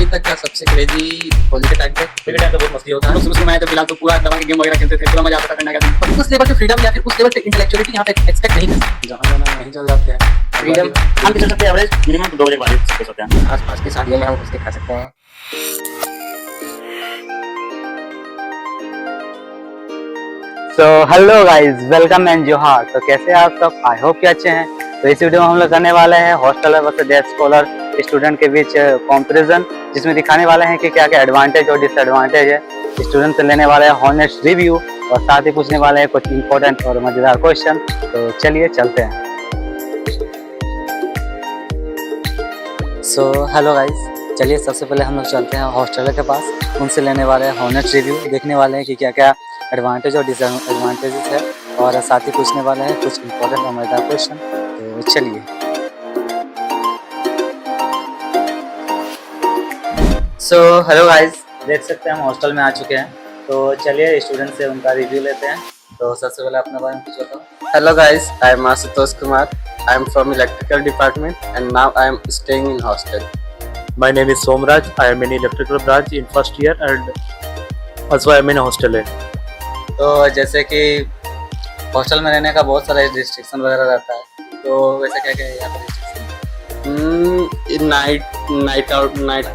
अभी तक का सबसे क्रेजी होली के टाइम पे बहुत मस्ती होता है। सुबह में तो फिलहाल तो पूरा दवा के गेम वगैरह खेलते थे, पूरा मजा आता था करने का। उस लेवल पे फ्रीडम या फिर उस लेवल पे इंटेलेक्चुअलिटी यहाँ पे एक्सपेक्ट नहीं कर सकते। जहाँ जाना वहीं चल जाते हैं। फ्रीडम हम चल सकते हैं एवरेज मिनिमम 2 बजे के बाद सो सकते हैं। आसपास की शादियों में हम कुछ दिखा सकते हैं। So hello guys, welcome and जोहार। तो कैसे हैं आप सब? आई होप कि अच्छे हैं। तो इस वीडियो में हम लोग करने वाले हैं hostel versus day scholar student के बीच कंपैरिजन, जिसमें दिखाने वाले हैं कि क्या क्या एडवांटेज और डिसएडवांटेज है। स्टूडेंट से लेने वाले हैं हॉनेस्ट रिव्यू और साथ ही पूछने वाले हैं कुछ इंपॉर्टेंट और मजेदार क्वेश्चन। तो चलिए चलते हैं। सो हेलो गाइज, चलिए सबसे पहले हम लोग चलते हैं हॉस्टल के पास। उनसे लेने वाले हैं हॉनेस्ट रिव्यू, देखने वाले हैं कि क्या क्या एडवांटेज और डिसएडवांटेजेस है, और साथ ही पूछने वाले हैं कुछ इंपॉर्टेंट और मजेदार क्वेश्चन। तो चलिए। सो हेलो गाइस, देख सकते हैं हम हॉस्टल में आ चुके हैं। तो चलिए स्टूडेंट से उनका रिव्यू लेते हैं। तो सबसे पहले अपने बारे में कुछ बताओ। Hello guys, I am Ashutosh Kumar. I am from electrical department and now I am staying in hostel. My name is Somraj. I am in electrical branch in first year and also I am in hostel. तो जैसे कि hostel में रहने का बहुत सारा restriction वगैरह रहता है, तो वैसे क्या क्या है यहाँ पर रिस्ट्रिक्शन?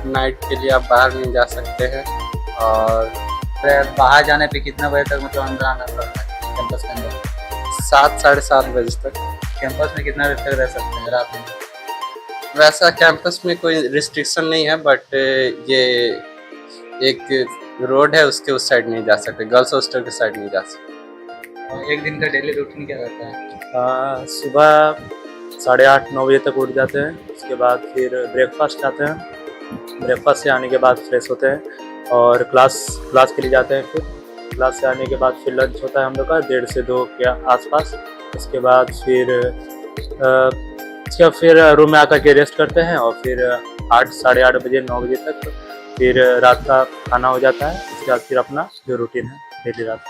नाइट के लिए आप बाहर नहीं जा सकते हैं। और फिर बाहर जाने पे कितना बजे तक मतलब अंदर आना पड़ता है कैंपस के अंदर? 7 साढ़े 7 बजे तक। कैंपस में कितना देर तक रह सकते हैं रात में? वैसा कैंपस में कोई रिस्ट्रिक्शन नहीं है, बट ये एक रोड है, उसके उस साइड नहीं जा सकते। गर्ल्स हॉस्टल के साइड नहीं जा सकते। और एक दिन का डेली रूटीन क्या रहता है? सुबह 8:30-9 बजे तक उठ जाते हैं। उसके बाद फिर ब्रेकफास्ट खाते हैं। ब्रेकफास्ट से आने के बाद फ्रेश होते हैं और क्लास के लिए जाते हैं। फिर क्लास से आने के बाद फिर लंच होता है हम लोग का 1:30 से 2 के आसपास। उसके बाद फिर रूम में आकर के रेस्ट करते हैं और फिर 8 साढ़े 8 बजे 9 बजे तक फिर रात का खाना हो जाता है। उसके बाद फिर अपना जो रूटीन है डेली रात।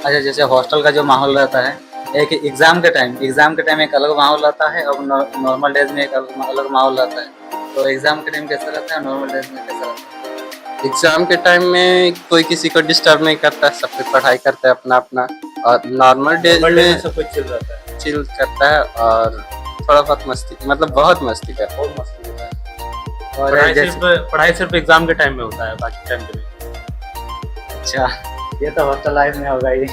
अच्छा, जैसे हॉस्टल का जो माहौल रहता है, एक एग्ज़ाम के टाइम एक अलग माहौल रहता है और नॉर्मल डेज में एक अलग माहौल रहता है। तो एग्ज़ाम के टाइम कैसा रहता है, नॉर्मल डेज में कैसा रहता है? एग्जाम के टाइम में कोई किसी को डिस्टर्ब नहीं करता है, सब कोई पढ़ाई करता है अपना अपना। और नॉर्मल डे में सब कुछ चिल रहता है, चिल करता है और थोड़ा बहुत मस्ती, मतलब बहुत मस्ती करता है। बहुत मस्ती होता है। और पढ़ाई सिर्फ एग्जाम के टाइम में होता है, बाकी टाइम पे नहीं। अच्छा, ये तो हॉस्टल लाइफ में होगा ही।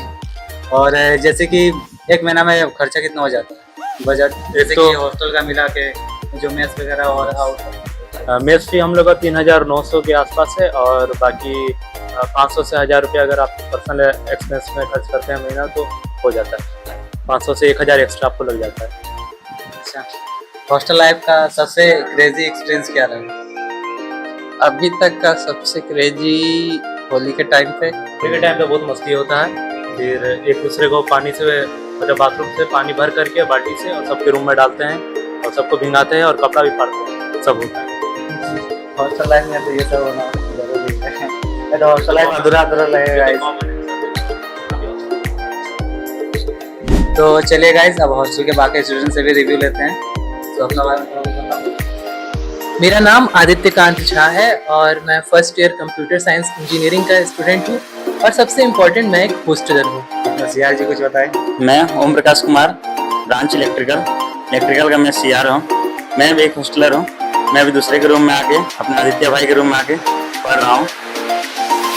और जैसे कि एक महीना में खर्चा कितना हो जाता है बजट, जैसे कि हॉस्टल का मिला के जो मेस वगैरह और आउट? मेस फी हम लोग का 3,900 के आसपास है, और बाकी 500 से 1,000 रुपये अगर आप पर्सनल एक्सपेंस में खर्च करते हैं महीना तो हो जाता है। 500 से 1,000 एक्स्ट्रा आपको लग जाता है। अच्छा, हॉस्टल लाइफ का सबसे क्रेजी एक्सपीरियंस क्या रहा? अभी तक का सबसे क्रेजी होली के टाइम पे बहुत मस्ती होता है। फिर एक दूसरे को पानी से, मतलब बाथरूम से पानी भर करके बाल्टी से और सबके रूम में डालते हैं और सबको भिंगाते हैं और कपड़ा भी फाड़ते हैं, सब होता है। हॉस्टल लाइफ में तो ये सब होना जरूरी है। तो हॉस्टल लाइफ अधूरा लगेगा। तो चलिए गाइस, अब हॉस्टल के बाकी स्टूडेंट से भी रिव्यू लेते हैं। तो अपना बारे में बताओ। मेरा नाम आदित्य कांत झा है और मैं first year computer science engineering का स्टूडेंट हूँ, और सबसे इम्पोर्टेंट मैं एक होस्टलर हूँ। अपना सीआर जी कुछ बताएं। मैं ओम प्रकाश कुमार, ब्रांच इलेक्ट्रिकल का मैं सीआर हूँ। मैं भी एक होस्टलर हूँ। मैं भी दूसरे के रूम में आके, अपने आदित्य भाई के रूम में आके पढ़ रहा हूँ।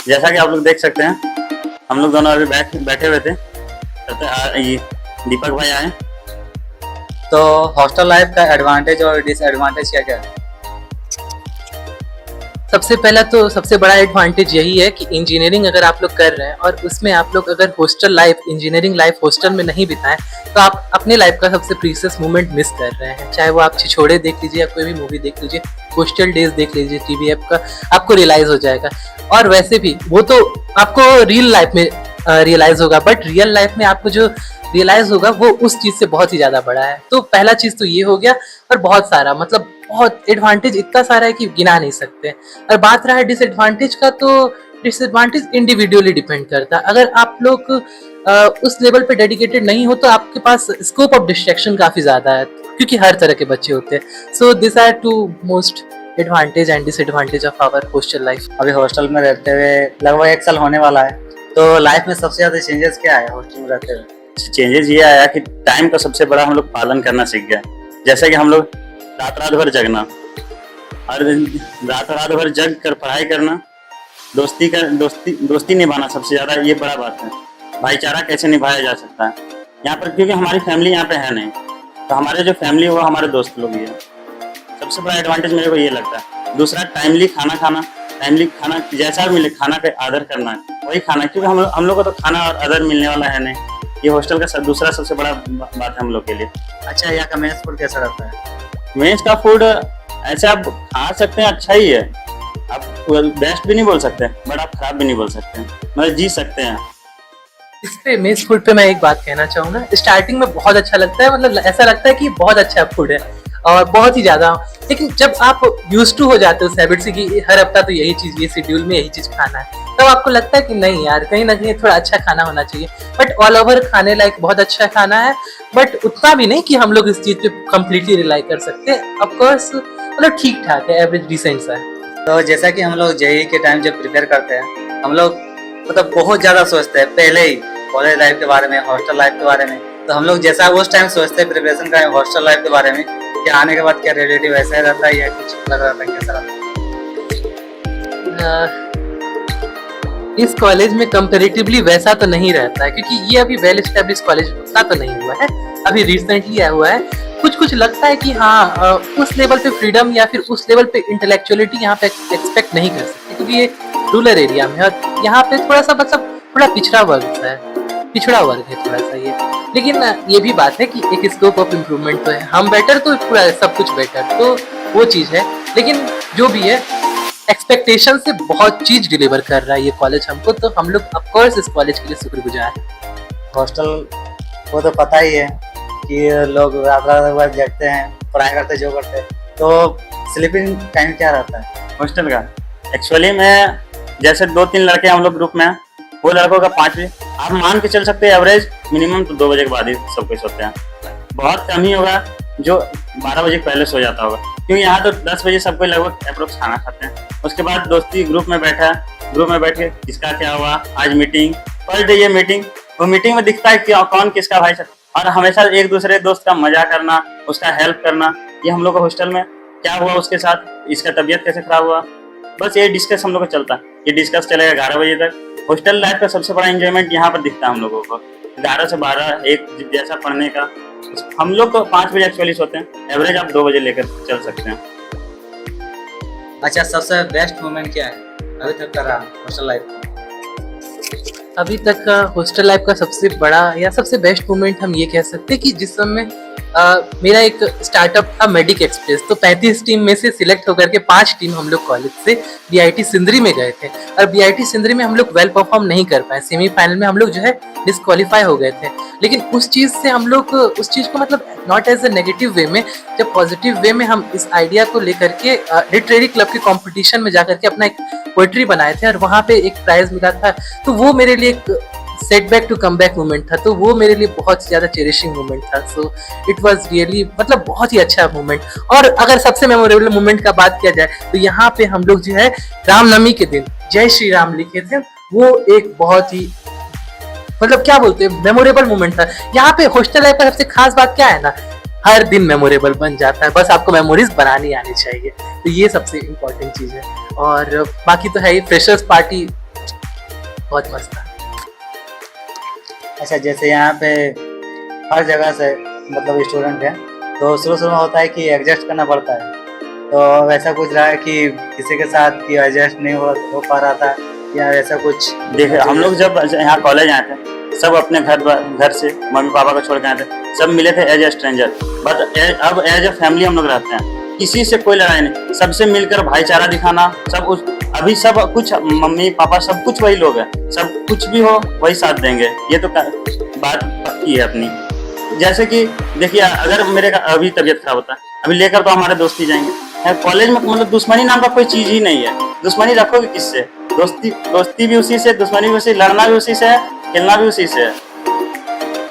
जैसा कि आप लोग देख सकते हैं, हम लोग दोनों अभी बैठे हुए थे, ये दीपक भाई आए। तो हॉस्टल लाइफ का एडवांटेज और डिसएडवांटेज क्या क्या है? सबसे पहला तो सबसे बड़ा एडवांटेज यही है कि इंजीनियरिंग अगर आप लोग कर रहे हैं और उसमें आप लोग अगर hostel life, engineering life hostel में नहीं बिताएं, तो आप अपने लाइफ का सबसे प्रीशियस मोमेंट मिस कर रहे हैं। चाहे वो आप छिछोड़े देख लीजिए या कोई भी मूवी देख लीजिए, हॉस्टल डेज देख लीजिए टीवी ऐप का, आपको रियलाइज हो जाएगा। और वैसे भी वो तो आपको रियल लाइफ में रियलाइज होगा, बट रियल लाइफ में आपको जो रियलाइज होगा वो उस चीज से बहुत ही ज्यादा बड़ा है। तो पहला चीज तो ये हो गया, और बहुत सारा, मतलब बहुत एडवांटेज इतना सारा है कि गिना नहीं सकते। और बात रहा है डिसएडवांटेज का, तो डिसएडवांटेज इंडिविजुअली डिपेंड करता है। अगर आप लोग उस लेवल पे डेडिकेटेड नहीं हो तो आपके पास स्कोप ऑफ डिस्ट्रैक्शन काफी ज्यादा है, क्योंकि हर तरह के बच्चे होते हैं। So this are two most advantage and disadvantage of our hostel life. अभी हॉस्टल में रहते हुए लगभग 1 साल होने वाला है, तो लाइफ में सबसे ज्यादा चेंजेस क्या है हॉस्टल में रहते हुए? चेंजेस ये आया कि टाइम का सबसे बड़ा हम लोग पालन करना सीख गए। जैसे कि हम लोग रात भर जगना और रात भर जग कर पढ़ाई करना, दोस्ती निभाना सबसे ज्यादा ये बड़ा बात है। भाईचारा कैसे निभाया जा सकता है यहाँ पर, क्योंकि हमारी फैमिली यहाँ पे है नहीं, तो हमारे जो फैमिली है वो हमारे दोस्त लोग ही है। सबसे बड़ा एडवांटेज मेरे को ये लगता है। दूसरा, टाइमली खाना जैसा भी मिले खाना का आदर करना है, वही खाना, क्योंकि हम लोग को तो खाना और आदर मिलने वाला है नहीं। ये हॉस्टल का दूसरा सबसे बड़ा बात है हम लोग के लिए। अच्छा, यहाँ का मेस फूड कैसा रहता है? मेस का फूड ऐसे आप खा सकते हैं, अच्छा ही है। आप बेस्ट भी नहीं बोल सकते, बट आप खराब भी नहीं बोल सकते, मतलब जी सकते हैं। इस पे मेस फूड पे मैं एक बात कहना चाहूंगा, स्टार्टिंग में बहुत अच्छा लगता है, मतलब ऐसा लगता है कि बहुत अच्छा फूड है और बहुत ही ज्यादा, लेकिन जब आप यूज टू हो जाते हो उस हैबिट से कि हर हफ्ता तो यही चीज, ये शेड्यूल में यही चीज खाना है, तब आपको लगता है कि नहीं यार, कहीं ना कहीं थोड़ा अच्छा खाना होना चाहिए। बट ऑल ओवर खाने लायक बहुत अच्छा खाना है, बट उतना भी नहीं कि हम लोग इस चीज पे कम्प्लीटली रिलाई कर सकते हैं। ऑफकोर्स मतलब ठीक ठाक है, एवरेज डिसेंट सा है। तो जैसा कि हम लोग जेईई के टाइम जब प्रिपेयर करते हैं, हम लोग मतलब बहुत ज्यादा सोचते हैं पहले ही कॉलेज लाइफ के बारे में, हॉस्टल लाइफ के बारे में। तो हम लोग जैसा उस टाइम सोचते हैं प्रिपरेशन का हॉस्टल लाइफ के बारे में, क्या आने के बाद क्या रिलेटिव ऐसा ही रहता है या कुछ अलग रहता है, कैसा रहता है? इस कॉलेज में कंपैरेटिवली वैसा तो नहीं रहता है, क्योंकि ये अभी वेल एस्टेब्लिश कॉलेज उतना तो नहीं हुआ है, अभी रिसेंटली आया हुआ है। कुछ लगता है कि हाँ उस लेवल पे फ्रीडम या फिर उस लेवल पे इंटेलेक्चुअलिटी यहाँ पे एक्सपेक्ट नहीं कर सकते, क्योंकि ये रूरल एरिया में और यहाँ पे थोड़ा सा मतलब थोड़ा पिछड़ा वर्ग है थोड़ा सा ये। लेकिन ये भी बात है कि एक स्कोप ऑफ इम्प्रूवमेंट तो है, हम बेटर तो पूरा सब कुछ बेटर, तो वो चीज है। लेकिन जो भी है, एक्सपेक्टेशन से बहुत चीज डिलीवर कर रहा है ये कॉलेज हमको, तो हम लोग ऑफकोर्स इस कॉलेज के लिए शुक्रगुजार है। हॉस्टल वो तो पता ही है कि लोग रात भर जगते हैं, पढ़ाई करते जो करते हैं, तो स्लीपिंग टाइम क्या रहता है हॉस्टल का? एक्चुअली में जैसे 2-3 लड़के हम लोग ग्रुप में हैं, वो लड़कों का 5 बजे, आप मान के चल सकते हैं एवरेज मिनिमम तो 2 बजे के बाद ही सब कुछ सोते हैं। बहुत कम ही होगा जो 12 बजे पहले सो जाता होगा, क्योंकि यहाँ तो 10 बजे सब कोई लगभग अप्रोक्स खाना खाते हैं। उसके बाद दोस्ती ग्रुप में बैठ के किसका क्या हुआ, आज मीटिंग, फर्स्ट डे ये मीटिंग, वो मीटिंग में दिखता है कि कौन किसका भाई, और हमेशा एक दूसरे दोस्त का मजाक करना, उसका हेल्प करना। ये हम लोग को हॉस्टल में क्या हुआ उसके साथ, इसका तबीयत कैसे खराब हुआ, बस ये डिस्कस हम लोग को चलता है। ये डिस्कस चलेगा 11 बजे तक। हॉस्टल लाइफ का सबसे बड़ा एंजॉयमेंट यहाँ पर दिखता है हम लोगों को, 11 से 12 एक जैसा पढ़ने का। हम लोग तो 5 बजे एक्चुअली सोते हैं, एवरेज आप 2 बजे लेकर चल सकते हैं। अच्छा, सबसे बेस्ट मोमेंट क्या है अभी तक का रहा हॉस्टल लाइफ? अभी तक का हॉस्टल लाइफ का सबसे बड़ा या सबसे बेस्ट मोमेंट हम ये कह सकते हैं कि जिस समय मेरा एक स्टार्टअप था मेडिक एक्सप्रेस, तो 35 टीम में से सिलेक्ट होकर के 5 टीम हम लोग कॉलेज से बीआईटी सिंदरी में गए थे, और बीआईटी सिंदरी में हम लोग वेल परफॉर्म नहीं कर पाए, सेमीफाइनल में हम लोग जो है डिस्क्वालीफाई हो गए थे। लेकिन उस चीज़ से हम लोग उस चीज़ को मतलब not as a negative way में, जब पॉजिटिव वे में हम इस आइडिया को लेकर के लिटरेरी क्लब के कॉम्पिटिशन में जाकर के अपना एक पोएट्री बनाए थे और वहाँ पे एक प्राइज मिला था, तो वो मेरे लिए एक setback to come back moment था, तो वो मेरे लिए बहुत ज्यादा चेरिशिंग मोमेंट था। सो इट वाज रियली मतलब बहुत ही अच्छा मोमेंट। और अगर सबसे मेमोरेबल मोमेंट का बात किया जाए तो यहाँ पे हम लोग जो है रामनवमी के दिन जय श्री राम लिखे थे, वो एक बहुत ही मतलब क्या बोलते हैं मेमोरेबल मोमेंट था। यहाँ पे हॉस्टल लाइफ का सबसे खास बात क्या है ना, हर दिन मेमोरेबल बन जाता है, बस आपको मेमोरीज बनानी आनी चाहिए, तो ये सबसे इम्पोर्टेंट चीज है। और बाकी तो है ही फ्रेशर्स पार्टी बहुत मस्त था। अच्छा, जैसे यहाँ पे हर जगह से मतलब स्टूडेंट है, तो शुरू में होता है कि एडजस्ट करना पड़ता है, तो वैसा कुछ रहा है कि किसी के साथ कि एडजस्ट नहीं हो पा रहा था या ऐसा कुछ? देखिए, हम लोग जब यहाँ कॉलेज आए थे, सब अपने घर से मम्मी पापा को छोड़ के आए थे, सब मिले थे एज ए स्ट्रेंजर, बट अब एज ए फैमिली हम लोग रहते हैं। किसी से कोई लड़ाई नहीं, सबसे मिलकर भाईचारा दिखाना, सब कुछ अभी सब कुछ मम्मी पापा सब कुछ वही लोग हैं, सब कुछ भी हो वही साथ देंगे, ये तो बात पक्की है अपनी। जैसे कि देखिए, अगर मेरे का अभी तबीयत खराब होता है, अभी लेकर तो हमारे दोस्त ही जाएंगे। कॉलेज में मतलब दुश्मनी नाम का कोई चीज ही नहीं है, दुश्मनी रखोगे किससे? दोस्ती भी उसी से, दुश्मनी भी उसी, लड़ना भी उसी से है, खेलना भी उसी से है।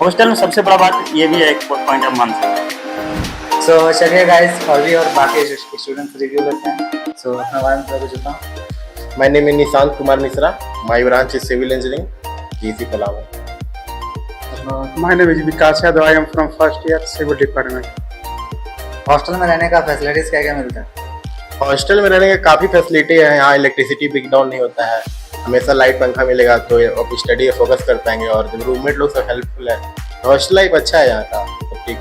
हॉस्टल में सबसे बड़ा बात ये भी है, एक पॉइंट ऑफ मान सकते हैं। सो चलिए गाइस, और भी और बाकी स्टूडेंट्स रिव्यू लेते हैं। सो अपना बारे में थोड़ा कुछ बताओ। My name is Nishant Kumar Misra. My branch is Civil Engineering, GC Palava. My name is Vikas Yadav. I am from first year Civil Department. Hostel में रहने का फैसिलिटीज क्या क्या मिलता है? हॉस्टल में रहने के काफ़ी फैसिलिटी है। यहाँ इलेक्ट्रिसिटी ब्रेक डाउन नहीं होता है, हमेशा लाइट पंखा मिलेगा तो आप स्टडी फोकस कर पाएंगे। और जब रूममेट लोग सब हेल्पफुल है, हॉस्टल लाइफ अच्छा है यहाँ का, सब ठीक।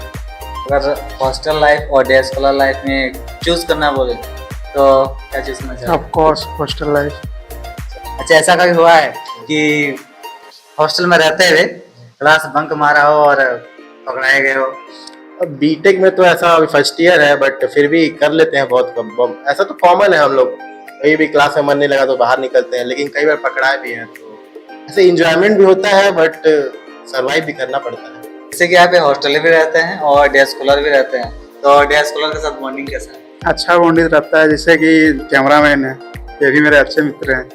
अगर हॉस्टल लाइफ और डे स्कॉलर लाइफ में चूज करना बोले तो क्या चूज करना चाहोगे? Of course, hostel life. अच्छा, ऐसा कभी हुआ है कि हॉस्टल में रहते हुए क्लास बंक मारा हो और पकड़ाए गए हो? अब बीटेक में तो ऐसा अभी फर्स्ट ईयर है, बट फिर भी कर लेते हैं बहुत कम। ऐसा तो कॉमन है, हम लोग कहीं भी क्लास में मन नहीं लगा तो बाहर निकलते हैं, लेकिन कई बार पकड़ाए भी हैं। तो ऐसे इंजॉयमेंट भी होता है, बट सर्वाइव भी करना पड़ता है। जैसे कि यहाँ पे हॉस्टल भी रहते हैं और डे स्कॉलर भी रहते हैं, तो डे स्कॉलर के साथ बॉन्डिंग कैसा है? अच्छा बॉन्डिंग रहता है, जैसे कि कैमरामैन है, ये भी मेरे अच्छे मित्र हैं।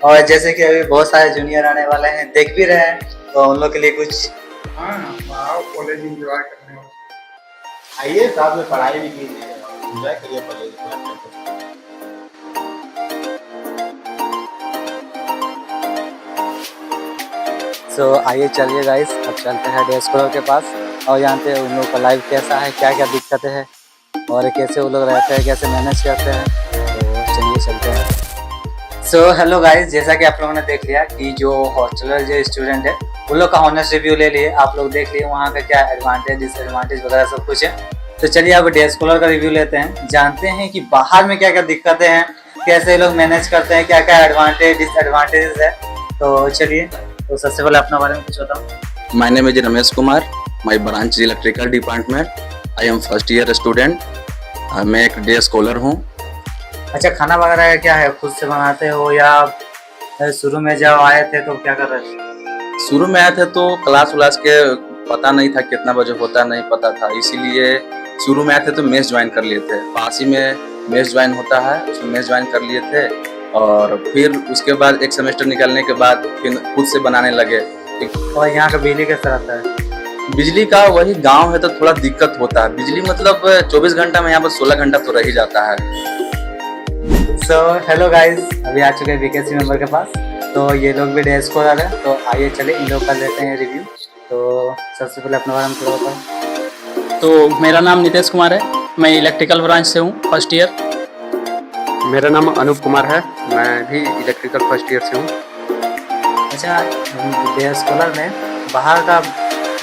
और जैसे कि अभी बहुत सारे जूनियर आने वाले हैं, देख भी रहे हैं, तो उन लोग के लिए कुछ कॉलेज एंजॉय करने वाला। आइए साथ में पढ़ाई भी कीजिए, एंजॉय करिए कॉलेज। सो आइए चलिए गाइस, अब चलते हैं डे स्कॉलर के पास और जानते हैं उन लोग का लाइफ कैसा है, क्या क्या दिक्कतें हैं और कैसे वो लोग रहते हैं, कैसे मैनेज करते हैं। तो चलिए चलते हैं। सो हेलो गाइस, जैसा कि आप लोगों ने देख लिया कि जो हॉस्टलर जो स्टूडेंट है उन लोग का ऑनेस्ट रिव्यू ले लिए, आप लोग देख लिए वहाँ का क्या एडवांटेज डिसएडवांटेज वगैरह सब कुछ है। तो चलिए अब डे स्कॉलर का रिव्यू लेते हैं, जानते हैं कि बाहर में क्या क्या दिक्कतें हैं, कैसे लोग मैनेज करते हैं, क्या क्या एडवांटेज डिसएडवांटेज है। तो चलिए, तो सबसे पहले अपना बारे में कुछ बताओ। My name is Ramesh Kumar. My branch is Electrical Department. I am first year student. मैं एक डे स्कॉलर हूँ। अच्छा, खाना वगैरह क्या है, खुद से बनाते हो या शुरू में जब आए थे तो क्या कर रहे थे? शुरू में आए थे तो क्लास व्लास के पता नहीं था कितना बजे होता, नहीं पता था, इसीलिए शुरू में आए थे तो मेस ज्वाइन कर लिए थे। पास ही में मेस ज्वाइन होता है, उसमें मेस ज्वाइन कर लिए थे और फिर उसके बाद एक सेमेस्टर निकलने के बाद फिर खुद से बनाने लगे। और यहाँ का बिजली कैसा रहता है? बिजली का वही गांव है तो थोड़ा दिक्कत होता है। बिजली मतलब 24 घंटा में, यहाँ पर 16 घंटा तो रह ही जाता है। सो हेलो गाइस, अभी आ चुके हैं बीकेसी मेंबर के पास, तो ये लोग भी डे स्कॉलर है, तो आइए चले इन लोग का लेते हैं रिव्यू। तो सबसे पहले अपने बारे में थोड़ा बताओ। तो मेरा नाम नितेश कुमार है, मैं इलेक्ट्रिकल ब्रांच से हूँ, फर्स्ट ईयर। मेरा नाम अनूप कुमार है, मैं भी इलेक्ट्रिकल फर्स्ट ईयर से हूँ। अच्छा, डे स्कॉलर में बाहर का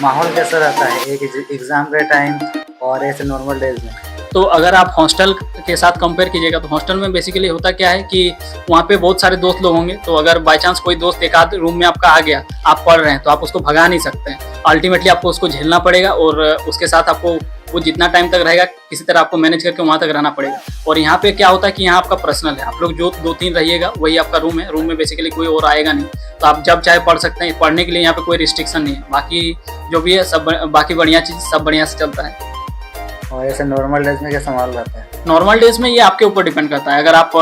माहौल कैसा रहता है एक एग्जाम के टाइम और ऐसे नॉर्मल डेज में? तो अगर आप हॉस्टल के साथ कंपेयर कीजिएगा तो हॉस्टल में बेसिकली होता क्या है कि वहाँ पे बहुत सारे दोस्त लोग होंगे, तो अगर बाय चांस कोई दोस्त एक आध रूम में आपका आ गया, आप पढ़ रहे हैं तो आप उसको भगा नहीं सकते हैं, अल्टीमेटली आपको उसको झेलना पड़ेगा और उसके साथ आपको वो जितना टाइम तक रहेगा किसी तरह आपको मैनेज करके वहाँ तक रहना पड़ेगा। और यहाँ पे क्या होता है कि यहाँ आपका पर्सनल है, आप लोग जो 2-3 रहिएगा वही आपका रूम है, रूम में बेसिकली कोई और आएगा नहीं, तो आप जब चाहे पढ़ सकते हैं। पढ़ने के लिए यहाँ पे कोई रिस्ट्रिक्शन नहीं है, बाकी जो भी है सब बाकी बढ़िया चीज़ सब बढ़िया से चलता है। और ऐसे नॉर्मल डेज में क्या संभाल रहता है? नॉर्मल डेज में ये आपके ऊपर डिपेंड करता है, अगर आप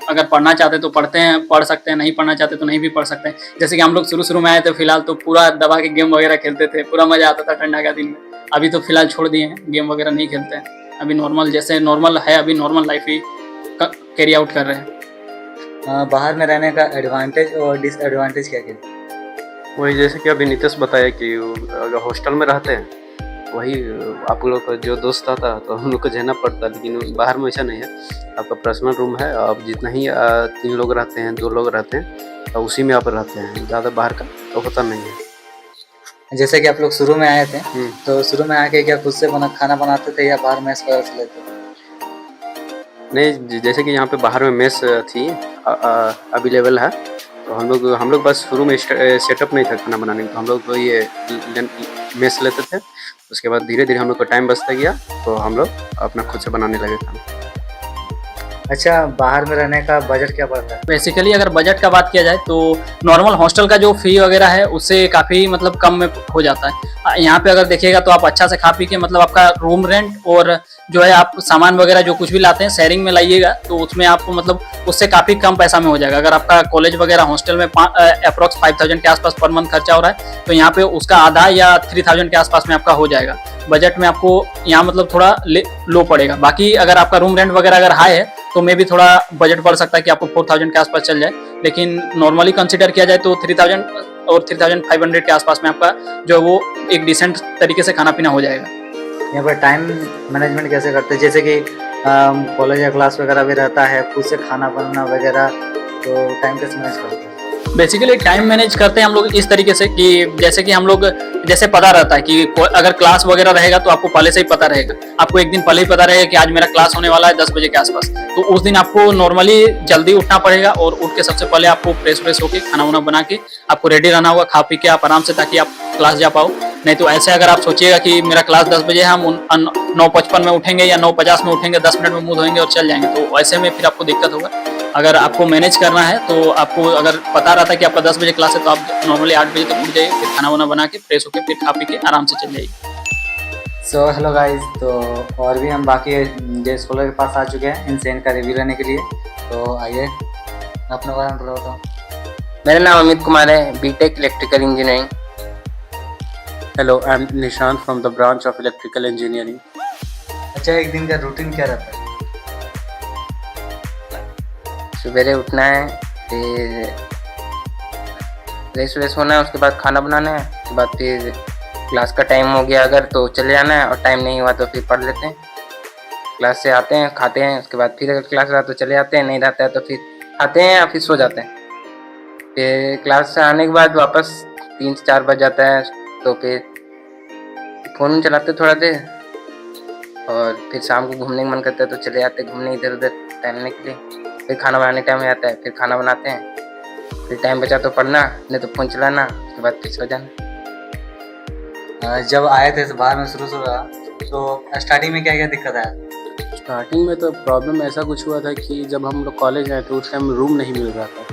अगर पढ़ना चाहते हैं तो पढ़ते हैं, पढ़ सकते हैं, नहीं पढ़ना चाहते तो नहीं भी पढ़ सकते हैं। जैसे कि हम लोग शुरू में आए थे फिलहाल तो पूरा दबा के गेम वगैरह खेलते थे, पूरा मजा आता था ठंडा का दिन में। अभी तो फिलहाल छोड़ दिए हैं, गेम वगैरह नहीं खेलते हैं, अभी नॉर्मल जैसे नॉर्मल है, अभी नॉर्मल लाइफ ही कैरी आउट कर रहे हैं। बाहर में रहने का एडवांटेज और डिसएडवांटेज क्या क्या? वही जैसे कि अभी नितेश बताया कि अगर हॉस्टल में रहते हैं वही आप लोग का जो दोस्त आता है तो हम लोग को झेलना पड़ता है, लेकिन बाहर में ऐसा नहीं है। आपका पर्सनल रूम है, आप जितना ही 3 लोग रहते हैं, 2 लोग रहते हैं, तो उसी में आप रहते हैं, ज़्यादा बाहर का तो होता नहीं है। जैसे कि आप लोग शुरू में आए थे तो शुरू में आके क्या खुद से खाना बनाते थे या बाहर मेस वगैरह से लेते थे? नहीं, जैसे कि यहाँ पे बाहर में मेस थी अवेलेबल है, तो हम लोग बस शुरू में सेटअप नहीं था खाना बनाने का, तो हम लोग तो ये मेस लेते थे। उसके बाद धीरे धीरे हम लोग को टाइम बचता गया तो हम लोग अपना खुद से बनाने लगे खाना। अच्छा, बाहर में रहने का बजट क्या पड़ता है? बेसिकली अगर बजट का बात किया जाए तो नॉर्मल हॉस्टल का जो फी वगैरह है उससे काफ़ी मतलब कम में हो जाता है। यहाँ पे अगर देखिएगा तो आप अच्छा से खा पी के मतलब आपका रूम रेंट और जो है आप सामान वगैरह जो कुछ भी लाते हैं शेयरिंग में लाइएगा तो उसमें आपको मतलब उससे काफ़ी कम पैसा में हो जाएगा। अगर आपका कॉलेज वगैरह हॉस्टल में अप्रॉक्स 5000 के आसपास पर मंथ खर्चा हो रहा है तो यहाँ पे उसका आधा या 3000 के आसपास में आपका हो जाएगा। बजट में आपको यहाँ मतलब थोड़ा लो पड़ेगा। बाकी अगर आपका रूम रेंट वगैरह अगर हाई है तो मे भी थोड़ा बजट बढ़ सकता है कि आपको 4000 के आसपास चल जाए, लेकिन नॉर्मली कंसिडर किया जाए तो 3000 और 3500 के आसपास में आपका जो है वो एक डिसेंट तरीके से खाना पीना हो जाएगा। यहाँ पर टाइम मैनेजमेंट कैसे करते हैं, जैसे कि कॉलेज या क्लास वगैरह भी रहता है, खुद से खाना बनाना वगैरह, तो टाइम कैसे मैनेज करते हैं? बेसिकली टाइम मैनेज करते हैं हम लोग इस तरीके से कि जैसे कि हम लोग जैसे पता रहता है कि अगर क्लास वगैरह रहेगा तो आपको पहले से ही पता रहेगा, आपको एक दिन पहले ही पता रहेगा कि आज मेरा क्लास होने वाला है 10 बजे के आसपास, तो उस दिन आपको नॉर्मली जल्दी उठना पड़ेगा और उठ के सबसे पहले आपको फ्रेश होके खाना वाना बना के आपको रेडी रहना होगा, खा पी के आप आराम से, ताकि आप क्लास जा पाओ। नहीं तो ऐसे अगर आप सोचिएगा कि मेरा क्लास 10 बजे है, हम 9:55 में उठेंगे या 9:50 में उठेंगे, 10 मिनट में मुंह धोएंगे और चल जाएंगे, तो ऐसे में फिर आपको दिक्कत होगा। अगर आपको मैनेज करना है तो आपको अगर पता रहता है कि आपका 10 बजे क्लास है तो आप नॉर्मली 8 बजे तक उठ जाइए, फिर खाना वाना बना के फ्रेश होकर फिर खा पी के आराम से चल जाइए। सो हेलो गाइस, तो और भी हम बाकी डे स्कॉलर के पास आ चुके हैं इनसे इनका रिव्यू लेने के लिए, तो आइए अपने बारे में थोड़ा बताओ। मेरा नाम अमित कुमार है, BTech electrical engineering. Hello, I am Nishant from the branch of electrical engineering. अच्छा, एक दिन का रूटीन क्या रहता है? सवेरे उठना है, फिर फ्रेश होना है, उसके बाद खाना बनाना है, उसके बाद फिर क्लास का टाइम हो गया अगर तो चले जाना है, और टाइम नहीं हुआ तो फिर पढ़ लेते हैं। क्लास से आते हैं, खाते हैं, उसके बाद फिर अगर क्लास रहा तो चले जाते हैं, नहीं रहता है तो फिर खाते हैं या फिर सो जाते हैं। फिर क्लास से आने के बाद वापस 3 से 4 बज जाता है, तो फिर फ़ोन चलाते थोड़ा देर, और फिर शाम को घूमने का मन करता है तो चले जाते घूमने इधर उधर टहलने के लिए। फिर खाना बनाने टाइम हो जाता है, फिर खाना बनाते हैं, फिर टाइम बचा तो पढ़ना, नहीं तो फ़ोन चलाना, उसके बाद फिर सो जाना। जब आए थे बाहर में शुरू रहा, तो स्टार्टिंग में क्या क्या दिक्कत आया? स्टार्टिंग में तो प्रॉब्लम ऐसा कुछ हुआ था कि जब हम लोग कॉलेज आए तो उस टाइम रूम नहीं मिल रहा था,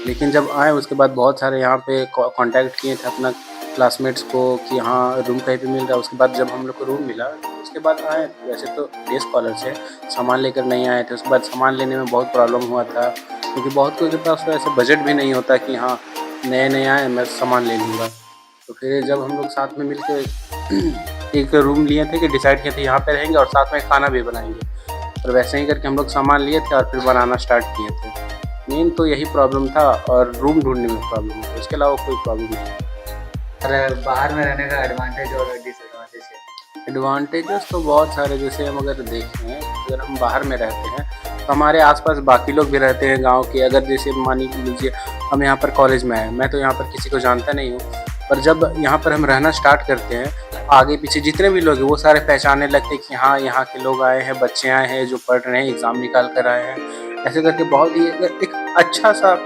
लेकिन जब आए उसके बाद बहुत सारे यहाँ पे कांटेक्ट किए थे अपना क्लासमेट्स को कि हाँ रूम कहीं पे मिल रहा है। उसके बाद जब हम लोग को रूम मिला उसके बाद आए। वैसे तो डे स्कॉलर से सामान लेकर नहीं आए थे, उसके बाद सामान लेने में बहुत प्रॉब्लम हुआ था, क्योंकि बहुत कोई के पास तो ऐसे बजट भी नहीं होता कि हाँ नए आए मैं सामान ले लूँगा। तो फिर जब हम लोग साथ में मिलकर एक रूम लिए थे कि डिसाइड किए थे यहाँ पे रहेंगे और साथ में खाना भी बनाएंगे, और वैसे ही करके हम लोग सामान लिए थे और फिर बनाना स्टार्ट किए थे। मेन तो यही प्रॉब्लम था, और रूम ढूंढने में प्रॉब्लम था, उसके अलावा कोई प्रॉब्लम नहीं। अरे बाहर में रहने का एडवांटेज और डिसएडवांटेज है? एडवांटेजेस तो बहुत सारे, जैसे हम अगर देखें, अगर हम बाहर में रहते हैं तो हमारे आसपास बाकी लोग भी रहते हैं गांव के। अगर जैसे मान लीजिए हम यहाँ पर कॉलेज में आए, मैं तो यहाँ पर किसी को जानता नहीं हूँ, पर जब यहाँ पर हम रहना स्टार्ट करते हैं आगे पीछे जितने भी लोग हैं वो सारे पहचानने लगते हैं कि हाँ यहाँ के लोग आए हैं, बच्चे आए हैं जो पढ़ रहे हैं, एग्ज़ाम निकाल कर आए हैं। ऐसे करके बहुत ही एक अच्छा सा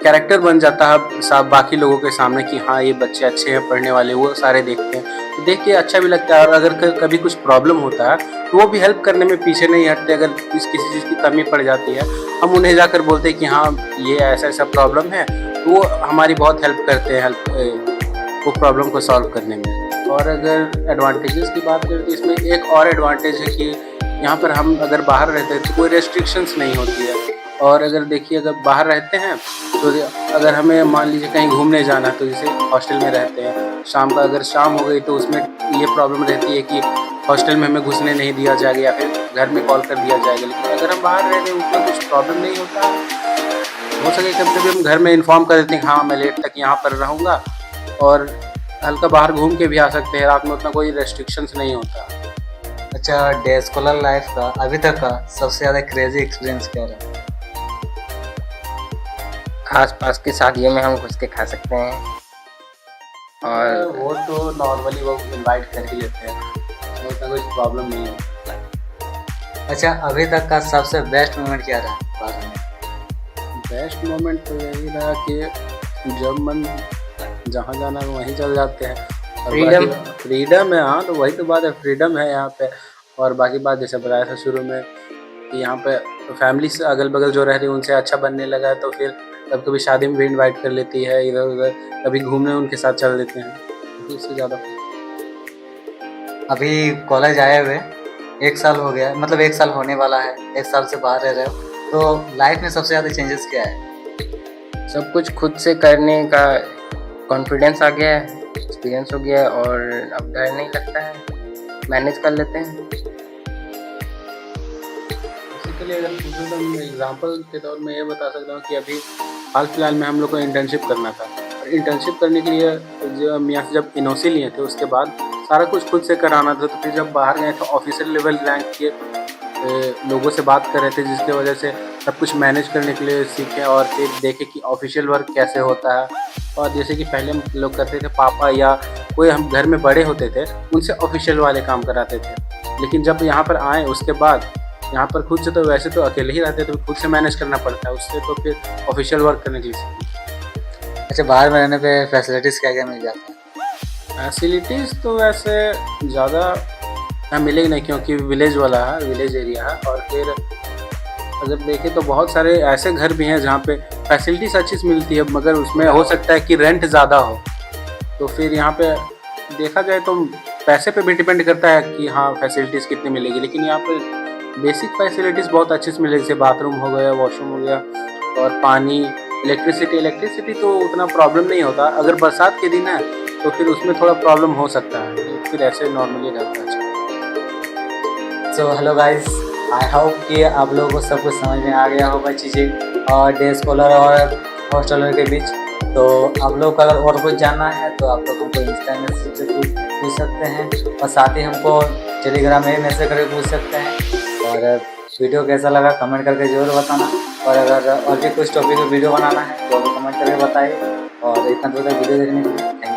कैरेक्टर बन जाता है सब बाकी लोगों के सामने कि हाँ ये बच्चे अच्छे हैं पढ़ने वाले, वो सारे देखते हैं, तो देख के अच्छा भी लगता है। और अगर कभी कुछ प्रॉब्लम होता है तो वो भी हेल्प करने में पीछे नहीं हटते। अगर किसी चीज़ की कमी पड़ जाती है हम उन्हें जाकर बोलते हैं कि हाँ ये ऐसा ऐसा प्रॉब्लम है, तो वो हमारी बहुत हेल्प करते हैं वो प्रॉब्लम को सॉल्व करने में। और अगर एडवांटेजेस की बात करें तो इसमें एक और एडवांटेज है कि यहाँ पर हम अगर बाहर रहते हैं तो कोई रेस्ट्रिक्शंस नहीं होती है। और अगर देखिए अगर बाहर रहते हैं तो अगर हमें मान लीजिए कहीं घूमने जाना है, तो जैसे हॉस्टल में रहते हैं, शाम का अगर शाम हो गई तो उसमें ये प्रॉब्लम रहती है कि हॉस्टल में हमें घुसने नहीं दिया जाएगा या फिर घर में कॉल कर दिया जाएगा। लेकिन अगर हम बाहर रह रहे हैं उसमें कुछ प्रॉब्लम नहीं होता। हो सके कभी कभी हम घर में इन्फॉर्म कर देते हैं हाँ मैं लेट तक यहाँ पर रहूँगा, और हल्का बाहर घूम के भी आ सकते हैं, रात में उतना कोई रेस्ट्रिक्शंस नहीं होता। अच्छा, डे स्कॉलर लाइफ का अभी तक का सबसे ज़्यादा क्रेजी एक्सपीरियंस क्या रहा? आस पास की शादियों में हम घुस के खा सकते हैं, और वो तो नॉर्मली वो इनवाइट कर ही लेते हैं, तो उतना कुछ प्रॉब्लम नहीं है। अच्छा, अभी तक का सबसे बेस्ट मोमेंट क्या रहा बाहर में? बेस्ट मोमेंट तो यही रहा कि जब मन जहाँ जाना है वहीं चल जाते हैं। फ्रीडम है, हाँ तो वही तो बात है, फ्रीडम है यहाँ पे। और बाकी बात जैसे बताया था शुरू में कि यहाँ पे फैमिली से अगल बगल जो रह रही है उनसे अच्छा बनने लगा है, तो फिर कभी कभी शादी में भी इनवाइट कर लेती है, इधर उधर कभी घूमने उनके साथ चल देते हैं, तो इससे ज़्यादा। अभी कॉलेज आए हुए 1 साल हो गया, मतलब 1 साल होने वाला है, 1 साल से बाहर रह रहे हो, तो लाइफ में सबसे ज़्यादा चेंजेस क्या है? सब कुछ खुद से करने का कॉन्फिडेंस आ गया है, एक्सपीरियंस हो गया है और अब डर नहीं लगता है, मैनेज कर लेते हैं। बेसिकली अगर पूछूँ तो मैं एग्जांपल के तौर में ये बता सकता हूँ कि अभी हाल फिलहाल में हम लोग को इंटर्नशिप करना था। और इंटर्नशिप करने के लिए जो हम यहाँ से जब एनओसी लिए थे उसके बाद सारा कुछ खुद से कराना था। तो फिर जब बाहर गए तो ऑफिसर लेवल रैंक के लोगों से बात कर रहे थे, जिसकी वजह से सब कुछ मैनेज करने के लिए सीखे और फिर देखे कि ऑफिशियल वर्क कैसे होता है। और जैसे कि पहले हम लोग करते थे, पापा या कोई हम घर में बड़े होते थे उनसे ऑफिशियल वाले काम कराते थे, लेकिन जब यहाँ पर आए उसके बाद यहाँ पर खुद से तो वैसे तो अकेले ही रहते तो खुद से मैनेज करना पड़ता है, उससे तो फिर ऑफिशियल वर्क करने के लिए सीखे। अच्छा, बाहर में रहने पे फैसिलिटीज़ क्या क्या मिल जाता है? फैसिलिटीज़ तो वैसे ज़्यादा मिलेगी नहीं क्योंकि विलेज वाला है, विलेज एरिया है। और फिर अगर देखें तो बहुत सारे ऐसे घर भी हैं जहाँ पे फैसिलिटीज़ अच्छी से मिलती है, मगर उसमें हो सकता है कि रेंट ज़्यादा हो। तो फिर यहाँ पे देखा जाए तो पैसे पे भी डिपेंड करता है कि हाँ फैसिलिटीज़ कितनी मिलेगी, लेकिन यहाँ पे बेसिक फैसिलिटीज़ बहुत अच्छे से मिलेगी, जैसे बाथरूम हो गया, वॉशरूम हो गया और पानी, इलेक्ट्रिसिटी तो उतना प्रॉब्लम नहीं होता। अगर बरसात के दिन है तो फिर उसमें थोड़ा प्रॉब्लम हो सकता है, फिर ऐसे नॉर्मली रहता है। So hello guys, I hope कि आप लोगों को सब कुछ समझ में आ गया होगा चीज़ें और डे स्कॉलर और हॉस्टलर के बीच। तो आप लोग को अगर और कुछ जानना है तो आप लोग हमको इंस्टा मैसेज से पूछ सकते हैं और साथ ही हमको टेलीग्राम में मैसेज करके पूछ सकते हैं। और वीडियो कैसा लगा कमेंट करके ज़रूर बताना, और अगर और भी कुछ टॉपिक पर वीडियो बनाना है तो कमेंट करके बताइए। और इतना दूर तक वीडियो देखने के लिए